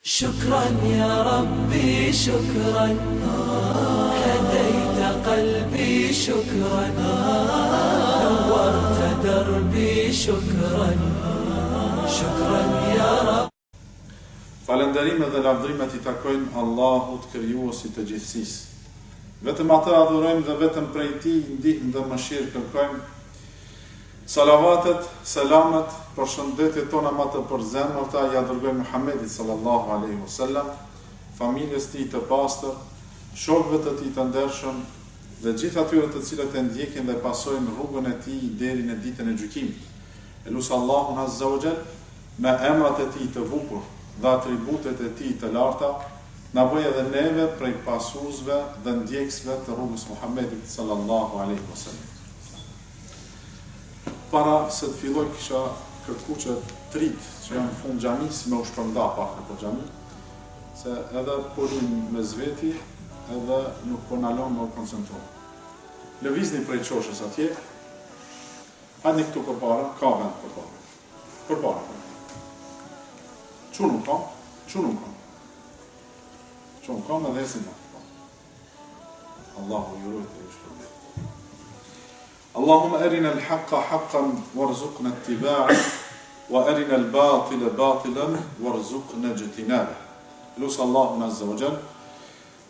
شكرا يا ربي شكرا هديت قلبي شكرا نورت دربي شكرا شكرا يا رب. Falënderimet dhe lavdrimet i takojnë Allahut, krijuesit të gjithësisë. Vetëm atë adhurojmë dhe vetëm prej tij ndihmë dhe mëshirë kërkojmë. Salavatet, selamet, përshëndetjet tona më të përzemërta ja dërgojmë Muhammedit sallallahu alaihi wasallam, familjes tij të pastër, shokëve të tij të ndershëm dhe gjithë atyre të cilët e ndjekin dhe pasojnë rrugën e tij deri në ditën e gjykimit. Elus Allahun azza wa jall me emrat e tij të bukur dhe atributet e tij të larta, na bëj edhe neve prej pasuesve dhe ndjekësve të rrugës Muhammedit sallallahu alaihi wasallam. Para se të filloj kisha kërku që trit që janë në fund xhamis me u shpërnda pak në xhami, se edhe polim me zveti, edhe nuk po na lëm më koncentruar. Lëvizni prej çoshës atje. Hajni këtu përpara, ka vend përpara. Përpara. Çunum ka? Çunum ka. Çunum ka me dhesin më. Allahu ju ruajtë ju shpërblet. اللهم أرنا الحق حقا وارزقنا اتباعه وأرنا الباطل باطلا وارزقنا اجتنابه. Lusë Allahun azza wa jall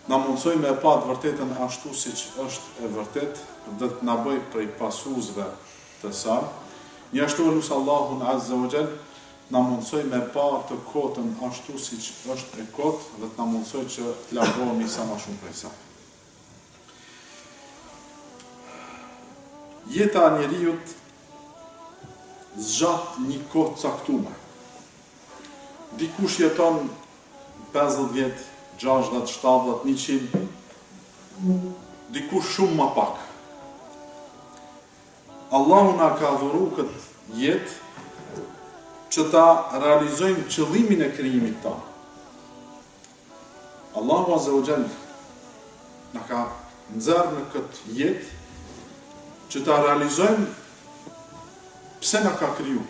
na mundsoj me pa të vërtetën ashtu siç është e vërtet, dhe të na bëj prej pasuesve të saj. Njështu lusë Allahun azza wa jall na mundsoj me pa të kotën ashtu siç është e kotë dhe të na mundsoj që të largohemi sa më shumë prej saj. Jeta e njeriut zgjat një kohë caktuar. Dikush jeton 50 vjet, 60, 70, 100, dikush shumë më pak. Allahu na ka dhuru këtë jetë që ta realizojmë qëllimin e krijimit tonë. Allahu azza wa jall na ka nxjerrë në këtë jetë që ta realizojmë pse na ka kriju.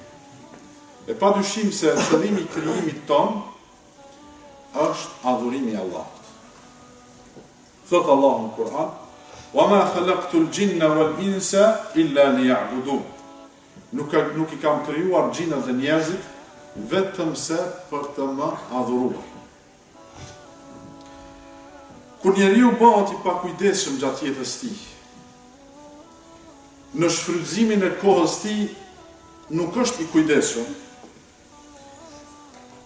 E pa dyshim se qëllimi i krijimit ton është adhurimi i Allahut. Thot Allahu në Kur'an: "Wa ma khalaqtu al-jinna wal-insa illa liya'budun." Nuk i kam krijuar xhinat dhe njerëzit vetëm se për të më adhuruar. Kur njeriu bëhet i pakujdesshëm gjatë jetës tij, në shfrytëzimin e kohës tij nuk është i kujdesshëm,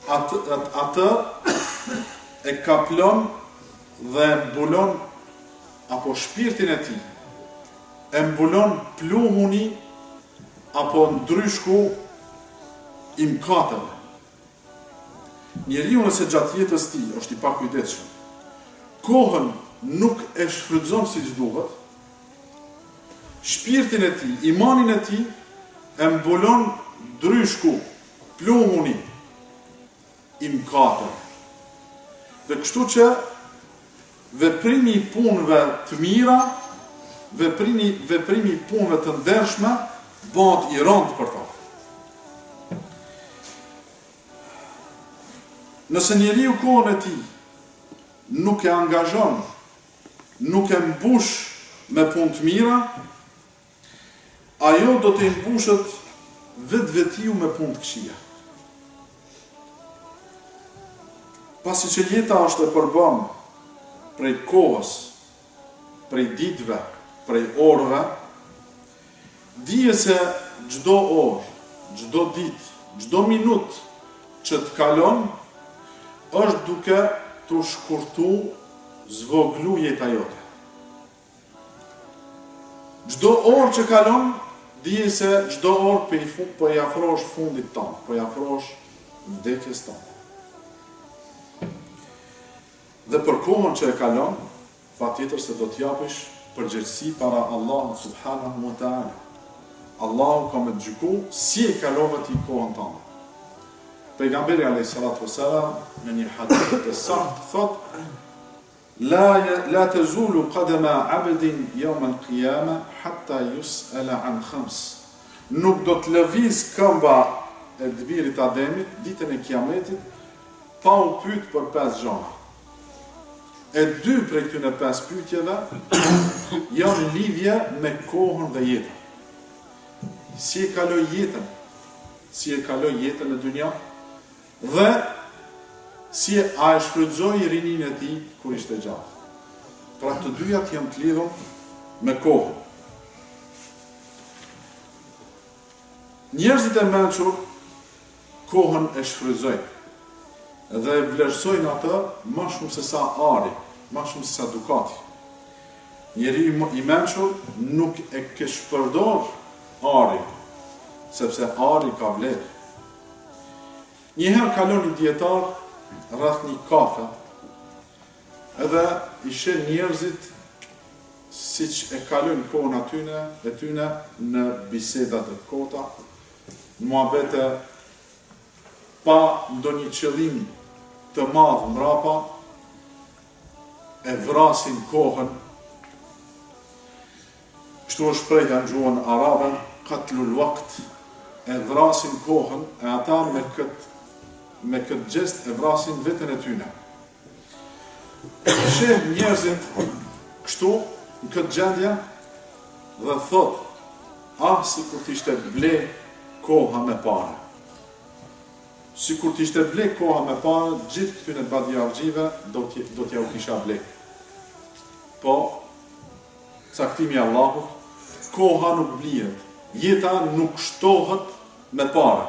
atë e kaplon dhe mbulon apo shpirtin e tij, e mbulon pluhuni apo ndryshku i mëkateve. Njeriu nëse gjatë jetës tij është i pakujdesshëm, kohën nuk e shfrytëzon siç duhet, shpirtin e tij, imanin e tij e mbulon ndryshku, pluhuni i mëkateve. Dhe kështu që veprimi i punëve të mira, veprimi i punëve të ndershme bëhet i rëndë për ta. Nëse njeriu kohën e tij nuk e angazhon, nuk e mbush me punë të mira, ajo do të mbushet vetvetiu me punë të këqija. Pasi që jeta është e përbërë prej kohës, prej ditëve, prej orëve, dije se çdo orë, çdo ditë, çdo minutë që të kalon, është duke të shkurtu, zvoglu jeta jote. Çdo orë që kalon, dije se çdo orë po i afrohesh fundit tonë, po i afrohesh vdekjes tonë. Dhe për kohën që e kalon, patjetër se do t'japish përgjegjësi para Allahut subhanahu wa ta'ala. Allahu ka me të gjyku si e kalove ti kohën tonë. Pejgamberi alayhis salatu wassalam në një hadith të saktë thot: La tazulu qadama 'abdin yawm al-qiyamah hatta yus'ala 'an khams. Nuk do të lëviz këmba e dëbirit Ademit ditën e Kiametit pa u pyet për 5 gjëra. E 2 prej këtyre 5 pyetjeve janë lidhje me kohën dhe jetën. Si e kaloi jetën në dynja dhe si a e shfrytëzoi rininë e tij kur ishte gjatë. Pra të dyjat janë të lidhur me kohën. Njerëzit e mençur kohën e shfrytëzojnë dhe vlerësojnë atë më shumë se sa ari, më shumë se sa dukati. Njeriu i mençur nuk e ke shpërdor ari, sepse ari ka vlerë. Njëherë kalon një dietar rreth një kafe, edhe i sheh njerëzit siç e kalojnë kohën atyne në biseda të kota, në muhabete pa ndonjë qëllim të madh mbrapa, e vrasin kohën. Kështu është shprehja në gjuhën arabe, qatlul waqt, e vrasin kohën, e ata me këtë gjest e vrasin veten e tyne. Sheh njerëzit kështu, në këtë gjendje, dhe thot, si kur t'ishte ble koha me pare. Si kur t'ishte ble koha me pare, gjithë këtyne badjargjive do t'ja u kisha ble. Po, caktimi Allahut, koha nuk blihet, jeta nuk shtohet me pare.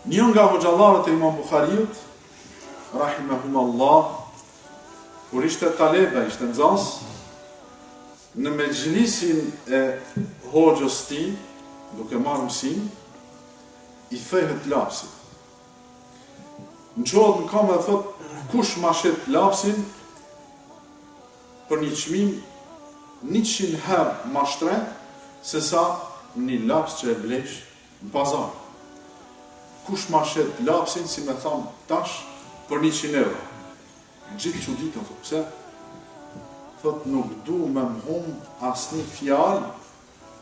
Një nga hoxhallarët e Imam Buhariut, rahimahumullah, kur ishte talebe, ishte nxënës, në mexhlisin e hoxhës tij, duke marrë mësim, i thehet lapsi. Në qohët në kam dhe thot, kush ma shet lapsin për një çmim 100 herë ma shtrenjtë se sa një laps që e blesh në pazar. Kush ma shet lapsin, si me tham tash, për 100 euro. Gjithë që ditë, pse? Thot, nuk du me më hum asni fjalë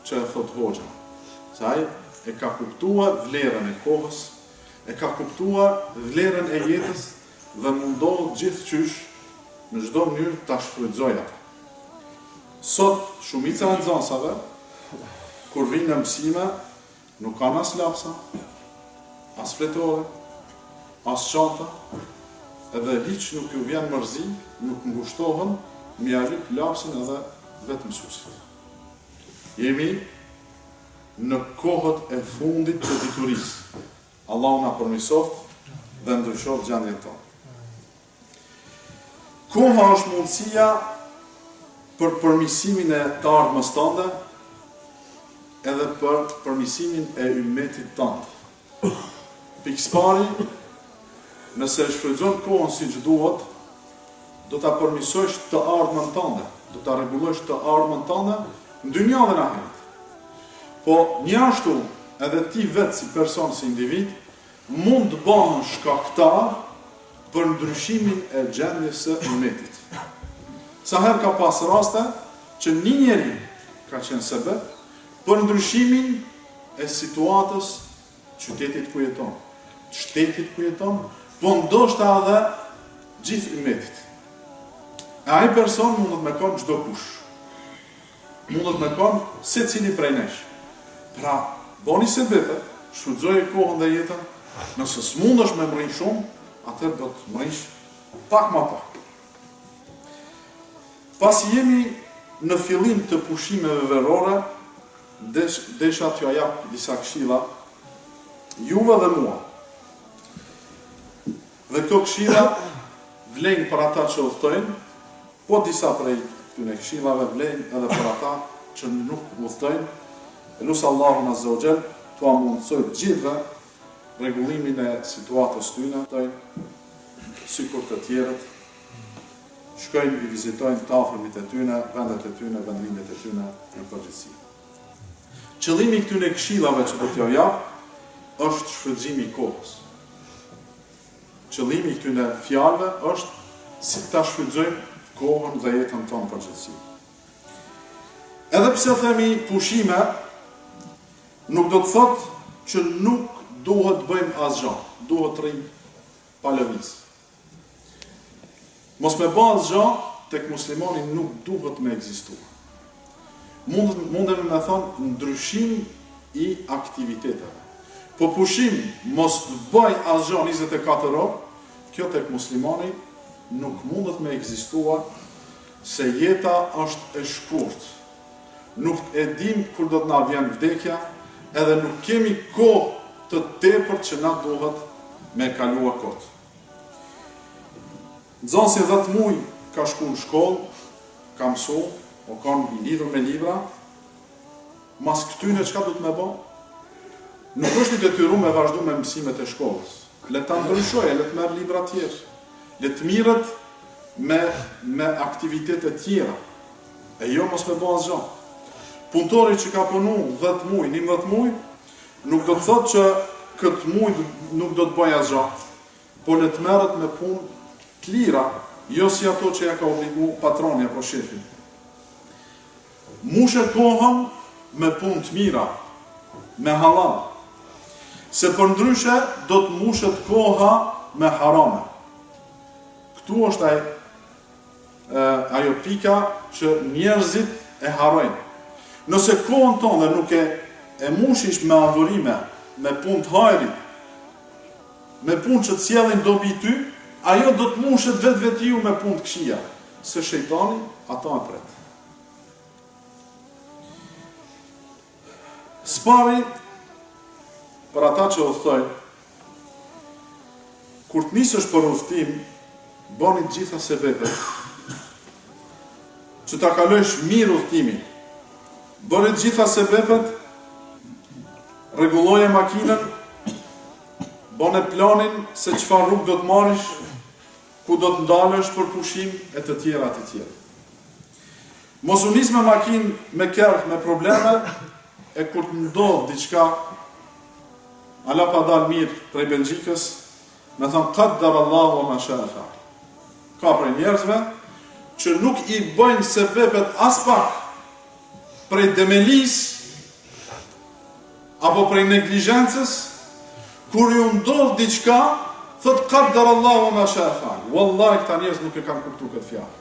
që e thot hoxha. Se ai e ka kuptuar vlerën e kohës, e ka kuptuar vlerën e jetës dhe mundohet gjithë qysh në çdo mënyrë ta shfrytëzojë atë. Sot, shumica e nxënësave, kur vinë në mësime, nuk kanë as lapsa, as fletore, as çanta, edhe hiç nuk ju vjen mërzi, nuk ngushtohen, mi arrit lapsin edhe vetë mësuesit. Jemi në kohët e fundit të diturisë. Allahu na përmirësoft dhe ndryshoft gjendjen tonë. Koha është mundësia për përmirësimin e të ardhmës tënde edhe për përmirësimin e ummetit tënd. Pikëspari, nëse e shfrytëzon kohën siç duhet, do ta përmirësosh të ardhmën tënde, do ta rregullosh të ardhmën tënde në dynjë dhe në ahiret. Po njashtu edhe ti vetë si person, si individ, mund të bëhen shkaktar për ndryshimin e gjendjes së ummetit. Sa herë ka pas raste që një njeri ka qenë sebeb për ndryshimin e situatës qytetit ku jeton, shtetit ku jeton, po ndoshta edhe gjithë ummetit. E ai person mundet me kon çdo kush. Mundet me kon secili prej nesh. Pra, boni sebebe, shfrytëzoje kohën dhe jetën, nëse s'mundesh me mrrinj shumë, atëherë do të mrinjsh pak më pak. Pasi jemi në fillim të pushimeve verore, desha t'ju jap disa këshilla juve dhe mua. Dhe këto këshilla vlen për ata që udhtojnë, po disa prej këtyre këshillave vlen edhe për ata që nuk udhtojnë. Elusë Allahun Azza wa Jall t'ua mundsoj gjithve rregullimin e situatës tyne, sikur të tjerët shkojnë i vizitojnë të afërmit e tyne, vendet e tyne, vendrimet e tyne në përgjithësi. Qëllimi i këtyre këshillave që do t'ju jap është shfrytëzimi i kohës. Qëllimi i këtyre fjalëve është si ta shfrytëzojmë kohën dhe jetën tonë përgjithësi. Edhe pse themi pushime, nuk do të thotë që nuk duhet bëjmë asgjë, duhet rrim pa lëviz. Mos me ba asgjë tek muslimani nuk duhet me ekzistua. Mundem me thonë ndryshim i aktiviteteve. Po pushim mos bëj asgjë 24 orë, kjo tek muslimani nuk mundet me ekzistua, se jeta është e shkurt. Nuk e dim kur do të na vjen vdekja, edhe nuk kemi kohë të tepërt që na duhet me kalua kot. Nxënësi 10 muaj ka shku në shkollë, ka mësu, o kanë i lidhur me libra, mas këtyne çka do të me bë? Nuk është i detyruar me vazhdu me mësimet e shkollës. Le ta ndryshojë, le të merr libra tjerë. Le të mirët me aktivitete tjera. E jo mos me bë asgjë. Punëtori që ka punu 10 muaj, 11 muaj, nuk do të thotë që këtë muaj nuk do të bëj asgjë, po le të merret me punë të lira, jo si ato që ja ka obligu patroni apo shefi. Mushet kohën me punë të mira, me halal. Se për ndryshe do të mushet koha me harame. Këtu është ajo pika që njerëzit e harojnë. Nëse kohën tonë dhe nuk e mushish me adhurime, me punë të hajrit, me punë që të sjellin dobi ty, ajo do të mushet vetë ju me punë të këqija, se shejtani ato e pret. Spari, për ata që udhtojnë, kur të nisësh për udhtim, bëni të gjitha sebepet, që ta kalojsh mirë udhtimin. Bëni të gjitha sebepet, rregulloje makinën, bëne planin se çfarë rrugë do të marrish, ku do të ndalesh për pushim e të tjera të tjera. Mos u nis me makinë me kërk, me probleme, e kur të ndodh diçka, ala pa dal mirë prej Belgjikës, me thonë qaddar Allahu ma sha'a fa'al. Ka prej njerëzve që nuk i bëjnë sebepet as pak prej demelis apo prej neglizhencës, kur ju ndodh diçka, thot qaddar Allahu ma sha'a fa'al. Wallahi këta njerëz nuk e kanë kuptuar këtë fjalë.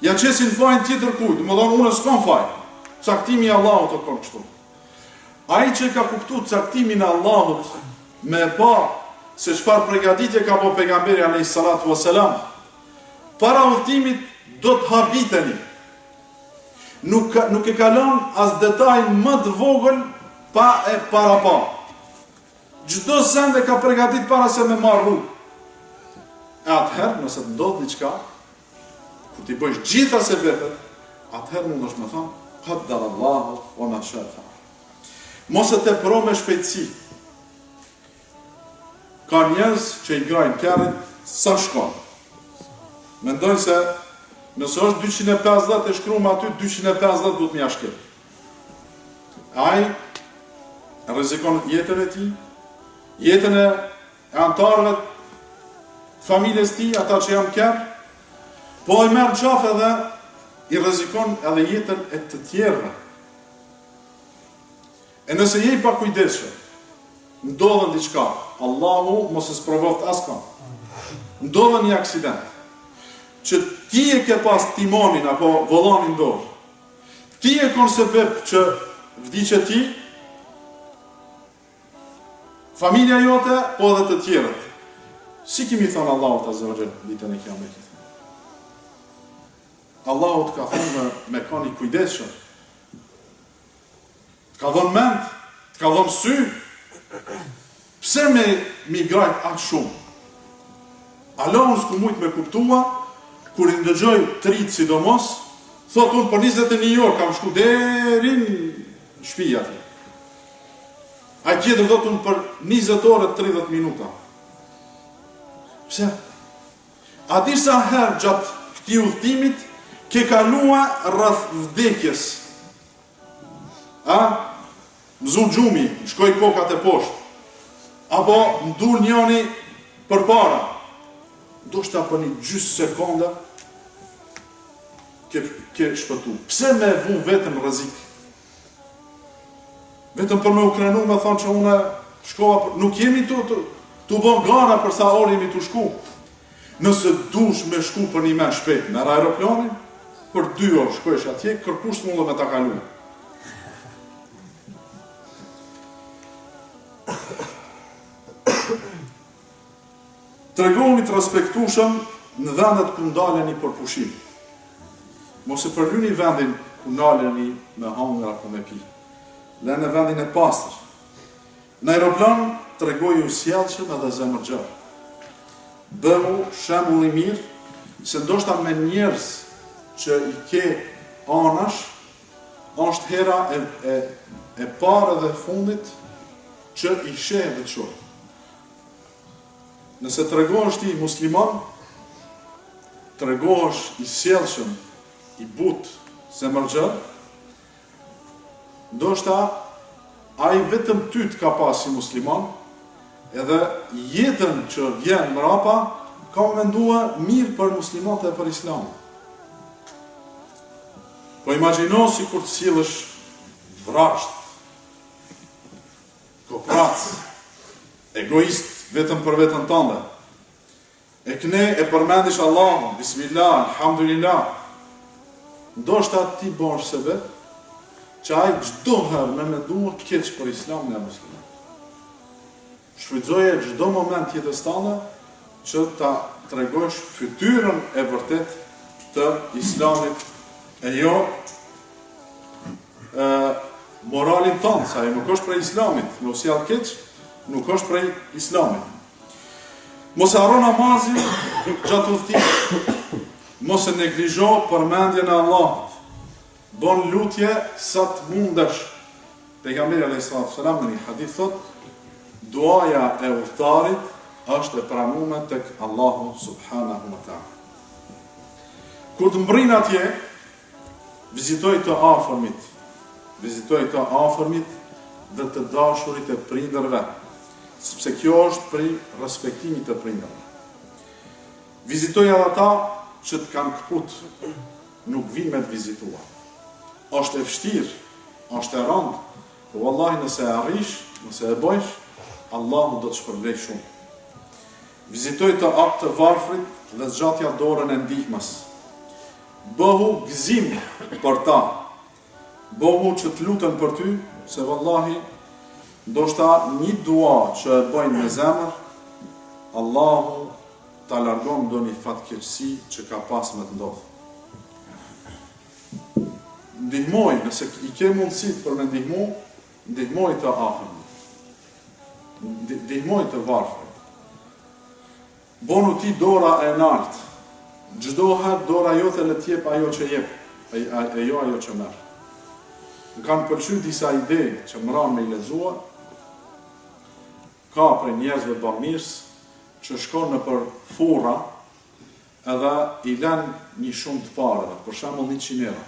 Ja qesin fajin tjetër kujt, më thonë unë s'kam faj. Caktimi i Allahut të konë kështu. Ai që ka kuptuar caktimin e Allahut me pa se çfarë përgatitje ka bëu pejgamberi alayhis salatu wassalam, para udhtimit do të habiteni. Nuk e kalon as detaj më të vogël pa e para pa. Çdo sende ka përgatit para se me marr rrugë. E atëherë nëse të ndodh diçka, kur ti bësh gjitha sebepet, atëherë mund është me thonë qaddar Allahu wa ma sha'a fa'al. Mos e tepro me shpejtësi. Ka njerëz që i grajnë kerrin sa shkon. Mendojnë se nëse është 250 e shkruam aty 250 duhet më jashtë. Ai rrezikon jetën e tij, jetën e anëtarëve të familjes tij, ata që janë kerr, po i merr qafë edhe i rrezikon edhe jetën e të tjerëve. E nëse je pa kujdesshëm, ndodhen diçka, Allahu mos e sprovoft askam. Ndodhen një aksident, që ti e ke pas timonin apo vollanin dorë. Ti e kon sebeb që vdiqe ti, familja jote, po edhe të tjerët. Si kemi thënë Allahut azza wa jall ditën e Kiametit? Allahu të ka thënë me kani kujdesshëm. Të ka dhënë mend, të ka dhënë sy. Pse me migrajt atë shumë? Allahu s'ku mujt me kuptua, kur i ndëgjoj të rritë sidomos, thot unë për 21 orë kam shku deri në shtëpi aty. Ai tjetër thot unë për 20 orë 30 minuta. Pse? A di sa herë gjatë këtij udhtimit ke kalua rreth vdekjes? Mzun gjumi, shkoj kokat e poshtë. Apo mdul njëri përpara. Do shta për një gjysë sekonda ke shpëtu. Pse me vu vetëm rrezik? Vetëm për me u krenu me thonë që une shkova, nuk jemi Tu bon gara për sa orë jemi të shku. Nëse dush me shku për një me shpejt, merr aeroplanin, për 2 orë shkohesh atje, kërkush s'mundë me ta kalu. Tregoni të respektueshëm në vendet ku ndaleni për pushim. Mos e përlyni vendin ku ndaleni me hangër apo me pi. Lënë vendin e pastër. Në aeroplan tregoj u sjellshëm edhe zemërgjër. Bëhu shembull i mirë, se ndoshta me njerëz që i ke anash, është hera e parë dhe fundit që i sheh dhe të shoh. Nëse tregohesh ti musliman, tregohesh i sjellshëm, i butë, zemërgjër, ndoshta ai vetëm ty të ka pas si musliman, edhe jetën që vjen mrapa, ka mendua mirë për muslimat e për islam. Po imagjino si kur të sjellësh vrasht, koprac, egoist, vetëm për vetën tënde. E këne e përmendish Allahun, bismillah, alhamdulillah. Ndoshta ti bosh sebe, që ai çdo herë me mendua keq për islamin e muslimanëve. Shfrytëzoje çdo moment të jetës tënde që ta tregosh fytyrën e vërtet të islamit e jo moralin tonë, sa ai nuk është prej islamit, nuk sjell keq, nuk është prej islamit. Mos harro namazin gjatë udhëtimit. Mos e neglizho përmendjen e Allahut. Bon lutje sa të mundesh. Pejgamberi alayhis salam në një hadith thotë, duaja e udhëtarit është e pranuar tek Allahu subhanahu wa taala. Kur të mbrin atje, vizitoj të afërmit. Vizitoj të afërmit dhe të dashurit e prindërve, sepse kjo është për respektimit të prindërve. Vizitoj edhe ata që të kanë këput, nuk vinë me të vizitua. Është e vështirë, është e rëndë, po vallahi nëse e arrish, nëse e bëjsh, Allahu do të shpërblej shumë. Vizitoj të aktë të varfrit dhe zgjatja dorën e ndihmës. Bëhu gëzim për ta. Bëhu që të lutën për ty, se vallahi ndoshta një dua që e bëjnë me zemër, Allahu ta largon ndonjë fatkeqësi që ka pas me të ndodhë. Ndihmoj, nëse i ke mundësit për me ndihmu, ndihmoj të afërmit. Ndihmoj të varfrit. Bonu ti dora e nartë. Çdo herë dora jote le të jep ajo që jep, e jo ajo që merr. Më kanë pëlqyer disa ide që më ranë me i lexuar. Ka prej njerëzve bamirës që shkon në për furra edhe i lën një shumë të pareve, për shembull 100 euro.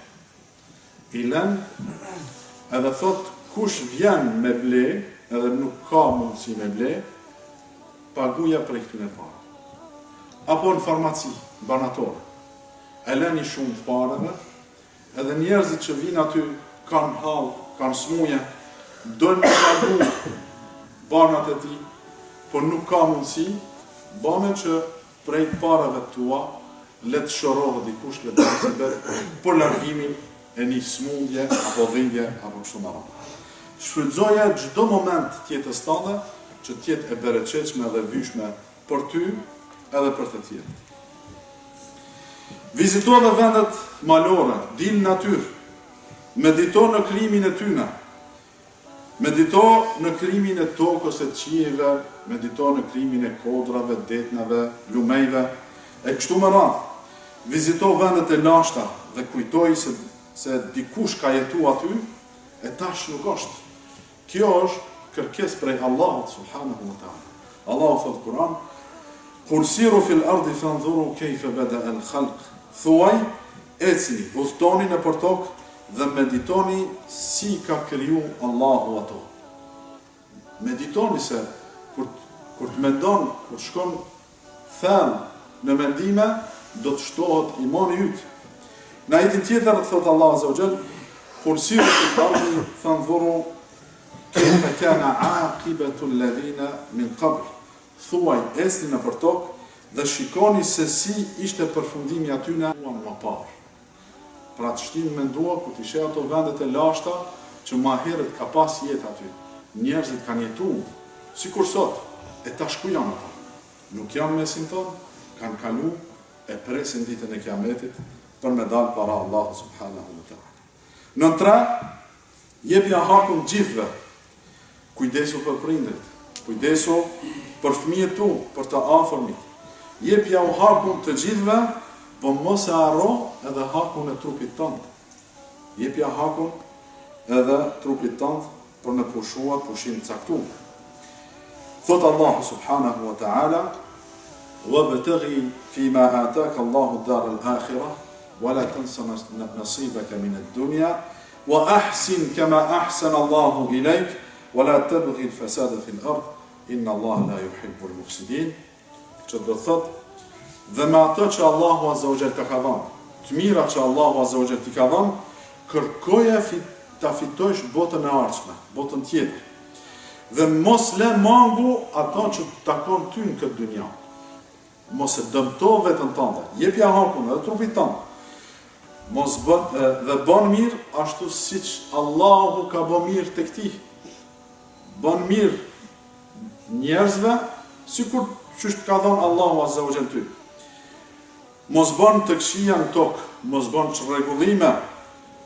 I lën edhe thot kush vjen me ble edhe nuk ka mundësi me ble, paguja prej këtyre parave. Apo në farmaci, banatore. E lën një shumë të pareve, edhe njerëzit që vinë aty kanë hall, kanë smuje, dojnë me pagu banat e ti, por nuk ka mundësi, bane që prej parave tua, le të shërohë dikush le të nësibet, për largimin e një smundje, apo dhindje, apo kështu më radhë. Shfrytëzoje çdo moment tjetës tënde, që tjetë e bereqeqme dhe vyshme për ty, edhe për të tjerë. Vizito dhe vendet malore, dil natyrë, medito në klimin e tyne, medito në klimin e tokës e qijeve, medito në klimin e kodrave, detnave, lumejve, e kështu më radhë. Vizito vendet e lashta dhe kujtoj se dikush ka jetu aty, e tash nuk është. Kjo është kërkes prej Allahut subhanahu wa ta'ala. Allahu thotë Kur'an, kur siru fil ardi fanzuru kejfe beda el khalq, thuaj, ecni, udhtoni në për tokë dhe meditoni si ka kriju Allahu ato. Meditoni se, kur të mendon, kur shkon thellë në mendime, do të shtohet imani yt. Në ajetin tjetër thotë Allahu azza wa jall, kur siru fil ardi fanzuru kejfe kana aqibatu alladhina min qabl. thuaj esni në për tokë dhe shikoni se si ishte përfundimi atyne më parë. Pra të shtinë mendua ku t'i sheh ato vendet e lashta që ma herët ka pas jetë aty. Njerëzit kanë jetu, si kur sot, e tash ku janë ata? Nuk janë mesin tonë, kanë kalu e presin ditën e kiametit për me dalë para Allah subhanahu wa ta'ala. Në tre, jepja hakun gjithve, kujdesu për prindrit, kujdesu për fëmijët tu, për të afërmit. Jepja u hakun të gjithve, po mos e harro edhe hakun e trupit tënd. Jepja hakun edhe trupit tënd për në pushuar pushim caktuar. Thot Allah subhanahu wa ta'ala: "Wabtaghi fima ataka Allahu ad-dar al-akhirah, wa la tansa nasibaka min ad-dunya, wa ahsin kama ahsana Allahu ilayk, wa la tabghi al-fasada fi al-ard, inna Allaha la yuhibbu al-mufsidin." Që do thot, dhe me ato që Allahu azza wa jalla të ka dhënë, të mira që Allahu azza wa jalla t'i ka dhënë, kërkoje ta fitojsh botën e ardhshme, botën tjetër. Dhe mos le mangu ato që takon ty në këtë dynja. Mos e dëmto vetën tënde. Jepja hakun edhe trupit tënd. Mos dhe bën mirë ashtu siç Allahu ka bën mirë tek ti. Bën mirë njerëzve sikur ç'është ka dhënë Allahu azza wa jalla ty. Mos bën të këqija në tokë, mos bën çrregullime,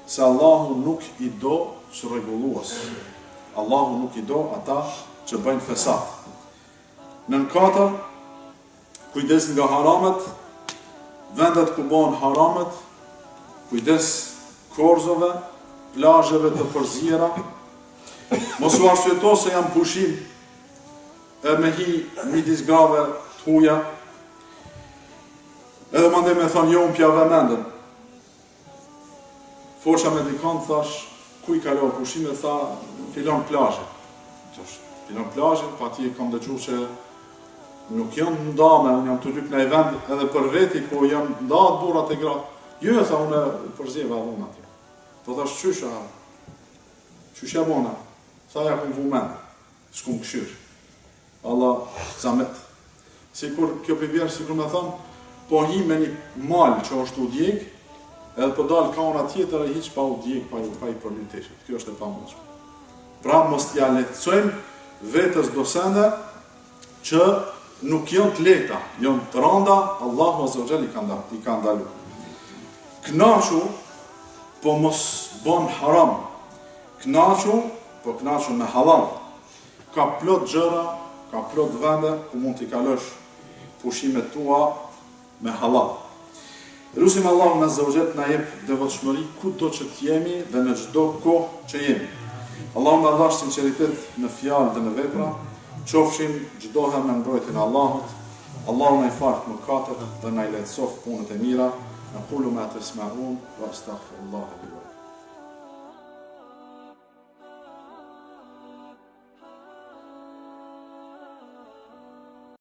se Allahu nuk i do çrregullues. Allahu nuk i do ata që bëjnë fesat. Në katër, kujdes nga haramet, vendet ku bëhen haramet, kujdes korzove, plazheve të përzjera, mos u arsyeto se janë pushim e me hi midis grave të huja, edhe mandej me thonë jo unë pjave mendën. Fosha me dikon thash, ku i kalo pushime, tha, filon plazhe. Filon plazhe, pa ti e kam dëgju që nuk janë ndame, unë jam të lyp në i vend edhe për veti, po janë ndatë burat e gratë. Jo, tha, unë përzjeva unë ati. Po thash, qysha bona? Tha, ja këmë vu mendë, s'kum këshyrë. Allah, zamet. Sikur, kjo përbjerë, sikur me thonë, po hi me një malë që është u djekë, edhe po dalë ka ona tjetër e hiq pa u djekë, pa i përlyteshit. Kjo është e pamundshme. Pra, mos t'ja lehtësojmë vetës dosende që nuk janë të lehta, janë të rënda, Allahu azza wa jalla i ka ndalu. Knaqu, po mos bën haram. Knaqu, po knaqu me halal. Ka plot gjëra, ka plot vende ku mund t'i kalosh pushimet tua me halal. Lutim Allahun azza wa jalla na jep devotshmëri kudo që t'jemi dhe në çdo kohë që jemi. Allahu na dhash sinqeritet në fjalë dhe në vepra, qofshim çdo herë në mbrojtjen e Allahut. Allahu na i fal mëkatet dhe na i lehtësof punët e mira. Aqulu ma tasma'un wa astaghfirullaha li wa lakum.